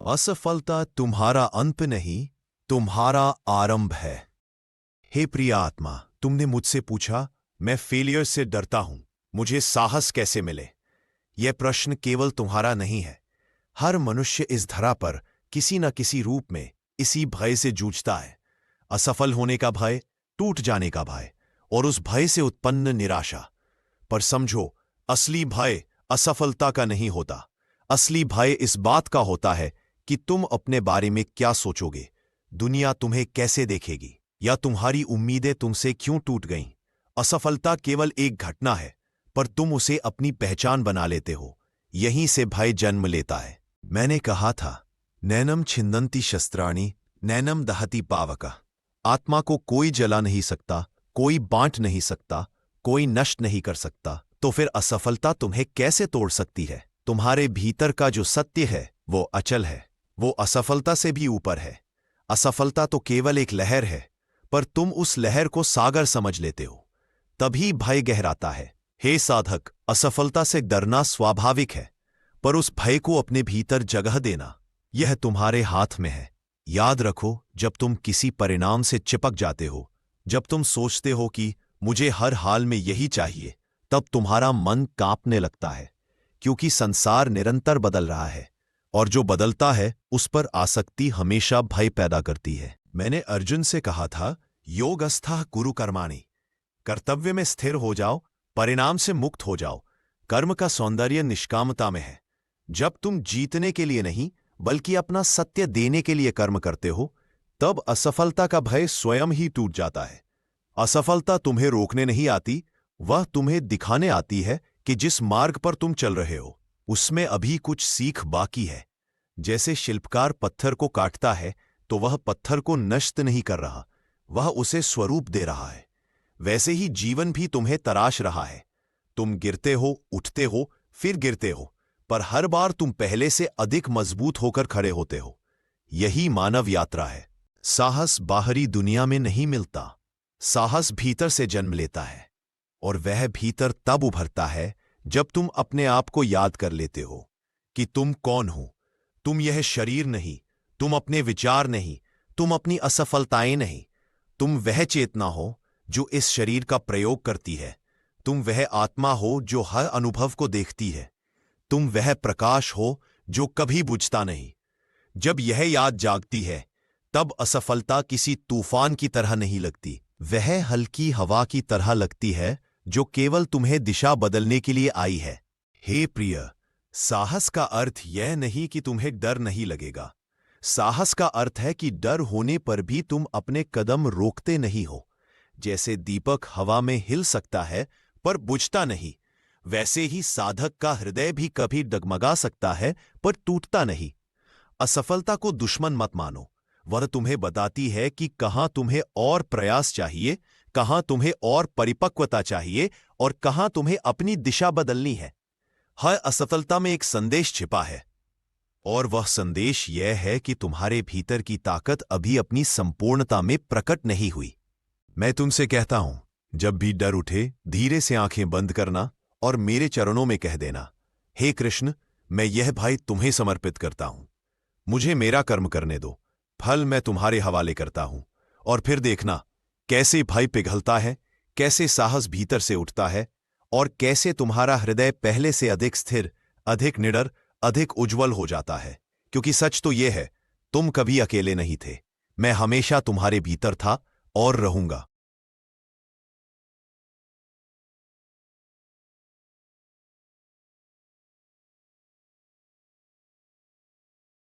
असफलता तुम्हारा अंत नहीं, तुम्हारा आरंभ है। हे प्रिय आत्मा, तुमने मुझसे पूछा, मैं फेलियर से डरता हूं, मुझे साहस कैसे मिले? यह प्रश्न केवल तुम्हारा नहीं है। हर मनुष्य इस धरा पर किसी न किसी रूप में इसी भय से जूझता है। असफल होने का भय, टूट जाने का भय और उस भय से उत्पन्न निराशा। पर समझो, असली भय असफलता का नहीं होता। असली भय इस बात का होता है कि तुम अपने बारे में क्या सोचोगे, दुनिया तुम्हें कैसे देखेगी, या तुम्हारी उम्मीदें तुमसे क्यों टूट गईं। असफलता केवल एक घटना है, पर तुम उसे अपनी पहचान बना लेते हो। यहीं से भय जन्म लेता है। मैंने कहा था, नैनम छिन्दन्ति शस्त्राणि नैनम दहति पावका। आत्मा को कोई जला नहीं सकता, कोई बांट नहीं सकता, कोई नष्ट नहीं कर सकता। तो फिर असफलता तुम्हें कैसे तोड़ सकती है? तुम्हारे भीतर का जो सत्य है वो अचल है, वो असफलता से भी ऊपर है। असफलता तो केवल एक लहर है, पर तुम उस लहर को सागर समझ लेते हो, तभी भय गहराता है। हे साधक, असफलता से डरना स्वाभाविक है, पर उस भय को अपने भीतर जगह देना, यह तुम्हारे हाथ में है। याद रखो, जब तुम किसी परिणाम से चिपक जाते हो, जब तुम सोचते हो कि मुझे हर हाल में यही चाहिए, तब तुम्हारा मन कांपने लगता है, क्योंकि संसार निरंतर बदल रहा है, और जो बदलता है उस पर आसक्ति हमेशा भय पैदा करती है। मैंने अर्जुन से कहा था, योगस्थः कुरु कर्माणि, कर्तव्य में स्थिर हो जाओ, परिणाम से मुक्त हो जाओ। कर्म का सौंदर्य निष्कामता में है। जब तुम जीतने के लिए नहीं, बल्कि अपना सत्य देने के लिए कर्म करते हो, तब असफलता का भय स्वयं ही टूट जाता है। असफलता तुम्हें रोकने नहीं आती, वह तुम्हें दिखाने आती है कि जिस मार्ग पर तुम चल रहे हो उसमें अभी कुछ सीख बाकी है। जैसे शिल्पकार पत्थर को काटता है तो वह पत्थर को नष्ट नहीं कर रहा, वह उसे स्वरूप दे रहा है। वैसे ही जीवन भी तुम्हें तराश रहा है। तुम गिरते हो, उठते हो, फिर गिरते हो, पर हर बार तुम पहले से अधिक मजबूत होकर खड़े होते हो। यही मानव यात्रा है। साहस बाहरी दुनिया में नहीं मिलता, साहस भीतर से जन्म लेता है, और वह भीतर तब उभरता है जब तुम अपने आप को याद कर लेते हो कि तुम कौन हो। तुम यह शरीर नहीं, तुम अपने विचार नहीं, तुम अपनी असफलताएं नहीं। तुम वह चेतना हो जो इस शरीर का प्रयोग करती है। तुम वह आत्मा हो जो हर अनुभव को देखती है। तुम वह प्रकाश हो जो कभी बुझता नहीं। जब यह याद जागती है, तब असफलता किसी तूफान की तरह नहीं लगती, वह हल्की हवा की तरह लगती है जो केवल तुम्हें दिशा बदलने के लिए आई है। हे प्रिय, साहस का अर्थ यह नहीं कि तुम्हें डर नहीं लगेगा। साहस का अर्थ है कि डर होने पर भी तुम अपने कदम रोकते नहीं हो। जैसे दीपक हवा में हिल सकता है पर बुझता नहीं, वैसे ही साधक का हृदय भी कभी डगमगा सकता है पर टूटता नहीं। असफलता को दुश्मन मत मानो, वह तुम्हें बताती है कि कहां तुम्हें और प्रयास चाहिए, कहां तुम्हें और परिपक्वता चाहिए, और कहां तुम्हें अपनी दिशा बदलनी है। हर असफलता में एक संदेश छिपा है, और वह संदेश यह है कि तुम्हारे भीतर की ताकत अभी अपनी संपूर्णता में प्रकट नहीं हुई। मैं तुमसे कहता हूं, जब भी डर उठे, धीरे से आंखें बंद करना और मेरे चरणों में कह देना, हे कृष्ण, मैं यह भय तुम्हें समर्पित करता हूं। मुझे मेरा कर्म करने दो, फल मैं तुम्हारे हवाले करता हूं। और फिर देखना कैसे भय पिघलता है, कैसे साहस भीतर से उठता है, और कैसे तुम्हारा हृदय पहले से अधिक स्थिर, अधिक निडर, अधिक उज्जवल हो जाता है। क्योंकि सच तो यह है, तुम कभी अकेले नहीं थे। मैं हमेशा तुम्हारे भीतर था और रहूंगा।